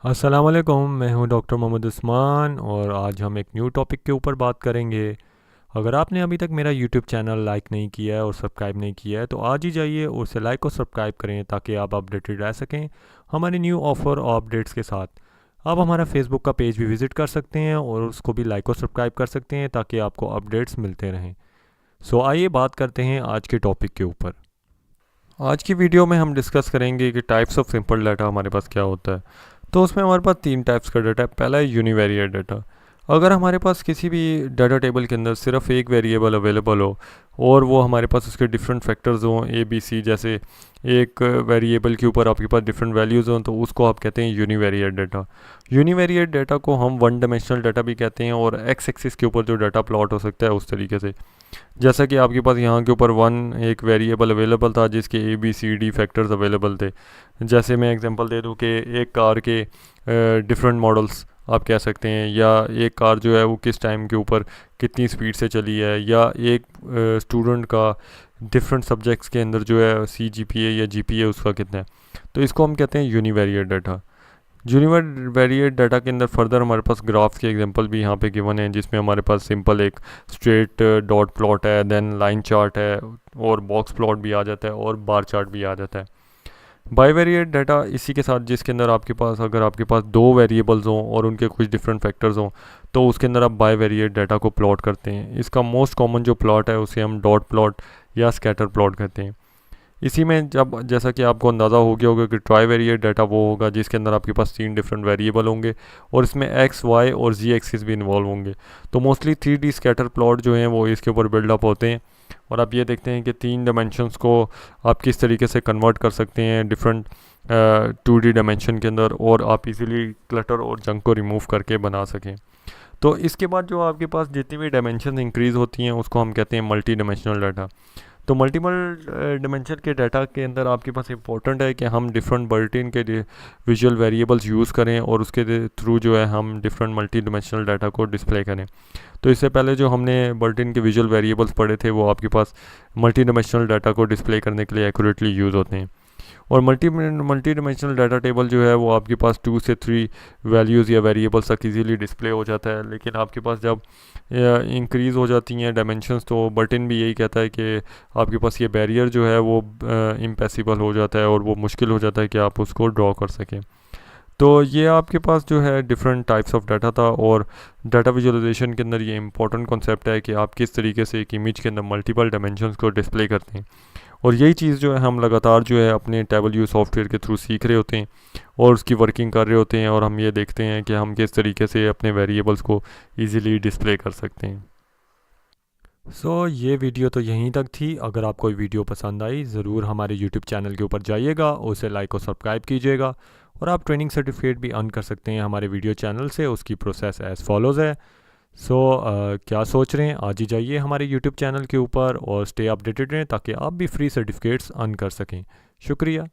अस्सलाम वालेकुम, मैं हूं डॉक्टर मोहम्मद उस्मान और आज हम एक न्यू टॉपिक के ऊपर बात करेंगे। अगर आपने अभी तक मेरा यूट्यूब चैनल लाइक नहीं किया है और सब्सक्राइब नहीं किया है तो आज ही जाइए और उसे लाइक और सब्सक्राइब करें ताकि आप अपडेटेड रह सकें हमारे न्यू ऑफ़र और अपडेट्स के साथ। आप हमारा फेसबुक का पेज भी विज़िट कर सकते हैं और उसको भी लाइक और सब्सक्राइब कर सकते हैं ताकि आपको अपडेट्स मिलते रहें। सो आइए बात करते हैं आज के टॉपिक के ऊपर। आज की वीडियो में हम डिस्कस करेंगे कि टाइप्स ऑफ सिंपल डाटा हमारे पास क्या होता है। तो उसमें हमारे पास तीन टाइप्स का डाटा है। पहला है यूनिवेरिएट डाटा। अगर हमारे पास किसी भी डाटा टेबल के अंदर सिर्फ एक वेरिएबल अवेलेबल हो और वो हमारे पास उसके डिफरेंट फैक्टर्स हों ए बी सी, जैसे एक वेरिएबल के ऊपर आपके पास डिफरेंट वैल्यूज़ हों, तो उसको आप कहते हैं यूनिवेरिएट डाटा। यूनिवेरिएट डाटा को हम वन डायमेंशनल डाटा भी कहते हैं और एक्स एक्सिस के ऊपर जो डाटा प्लॉट हो सकता है उस तरीके से। जैसा कि आपके पास यहाँ के ऊपर वन एक वेरिएबल अवेलेबल था जिसके A B C D factors available थे। जैसे मैं एग्जांपल दे दूँ कि एक कार के डिफरेंट मॉडल्स आप कह सकते हैं, या एक कार जो है वो किस टाइम के ऊपर कितनी स्पीड से चली है, या एक स्टूडेंट का डिफरेंट सब्जेक्ट्स के अंदर जो है सी जी पी ए या जी पी ए उसका कितना है। तो इसको हम कहते हैं यूनिवेरिएट डाटा। यूनिवेरिएट डाटा के अंदर फर्दर हमारे पास ग्राफ्स के एग्जांपल भी यहाँ पे गिवन है, जिसमें हमारे पास सिंपल एक स्ट्रेट डॉट प्लॉट है, देन लाइन चार्ट है और बॉक्स प्लॉट भी आ जाता है और बार चार्ट भी आ जाता है। बाईवेरिएट डाटा इसी के साथ, जिसके अंदर आपके पास अगर आपके पास दो वेरिएबल्स हों और उनके कुछ डिफरेंट फैक्टर्स हों तो उसके अंदर आप बाईवेरिएट डाटा को प्लॉट करते हैं। इसका मोस्ट कॉमन जो प्लॉट है उसे हम डॉट प्लॉट या स्कैटर प्लॉट कहते हैं। इसी में जब जैसा कि आपको अंदाज़ा हो गया होगा कि ट्राईवेरिएट डाटा वो होगा जिसके अंदर आपके पास तीन डिफरेंट वेरिएबल होंगे और इसमें एक्स वाई और जी एक्सिस भी इन्वॉल्व होंगे। तो मोस्टली 3D स्कैटर प्लॉट जो हैं वो इसके ऊपर बिल्डअप होते हैं और आप ये देखते हैं कि तीन डायमेंशंस को आप किस तरीके से कन्वर्ट कर सकते हैं डिफरेंट 2D डायमेंशन के अंदर, और आप इजीली क्लटर और जंक को रिमूव करके बना सकें। तो इसके बाद जो आपके पास जितनी भी डायमेंशन इंक्रीज़ होती हैं उसको हम कहते हैं मल्टी डायमेंशनल डाटा। तो मल्टीपल डिमेंशन के डाटा के अंदर आपके पास इंपॉर्टेंट है कि हम डिफरेंट बर्टिन के विजुअल वेरिएबल्स यूज़ करें और उसके थ्रू जो है हम डिफरेंट मल्टी डिमेंशनल डाटा को डिस्प्ले करें। तो इससे पहले जो हमने बर्टिन के विजुअल वेरिएबल्स पढ़े थे वो आपके पास मल्टी डिमेंशनल डाटा को डिस्प्ले करने के लिए एक्यूरेटली यूज़ होते हैं। और मल्टी डिमेंशनल डाटा टेबल जो है वो आपके पास 2 से 3 वैल्यूज़ या वेरिएबल्स तक इजीली डिस्प्ले हो जाता है। लेकिन आपके पास जब इंक्रीज़ हो जाती हैं डायमेंशंस तो बटन भी यही कहता है कि आपके पास ये बैरियर जो है वो इम्पॉसिबल हो जाता है और वो मुश्किल हो जाता है कि आप उसको ड्रॉ कर सकें। तो ये आपके पास जो है डिफरेंट टाइप्स ऑफ डाटा था और डाटा विजुअलाइजेशन के अंदर ये इंपॉर्टेंट कॉन्सेप्ट है कि आप किस तरीके से एक इमेज के अंदर मल्टीपल डायमेंशंस को डिस्प्ले करते हैं। और यही चीज़ जो है हम लगातार जो है अपने टेबल यू सॉफ्टवेयर के थ्रू सीख रहे होते हैं और उसकी वर्किंग कर रहे होते हैं, और हम ये देखते हैं कि हम किस तरीके से अपने वेरिएबल्स को ईज़िली डिस्प्ले कर सकते हैं। ये वीडियो तो यहीं तक थी। अगर आपको वीडियो पसंद आई ज़रूर हमारे यूट्यूब चैनल के ऊपर जाइएगा, उसे लाइक और सब्सक्राइब कीजिएगा और आप ट्रेनिंग सर्टिफिकेट भी अर्न कर सकते हैं हमारे वीडियो चैनल से। उसकी प्रोसेस एज़ फॉलोज़ है। क्या सोच रहे हैं, आज ही जाइए हमारे यूट्यूब चैनल के ऊपर और स्टे अपडेटेड रहें ताकि आप भी फ्री सर्टिफिकेट्स अर्न कर सकें। शुक्रिया।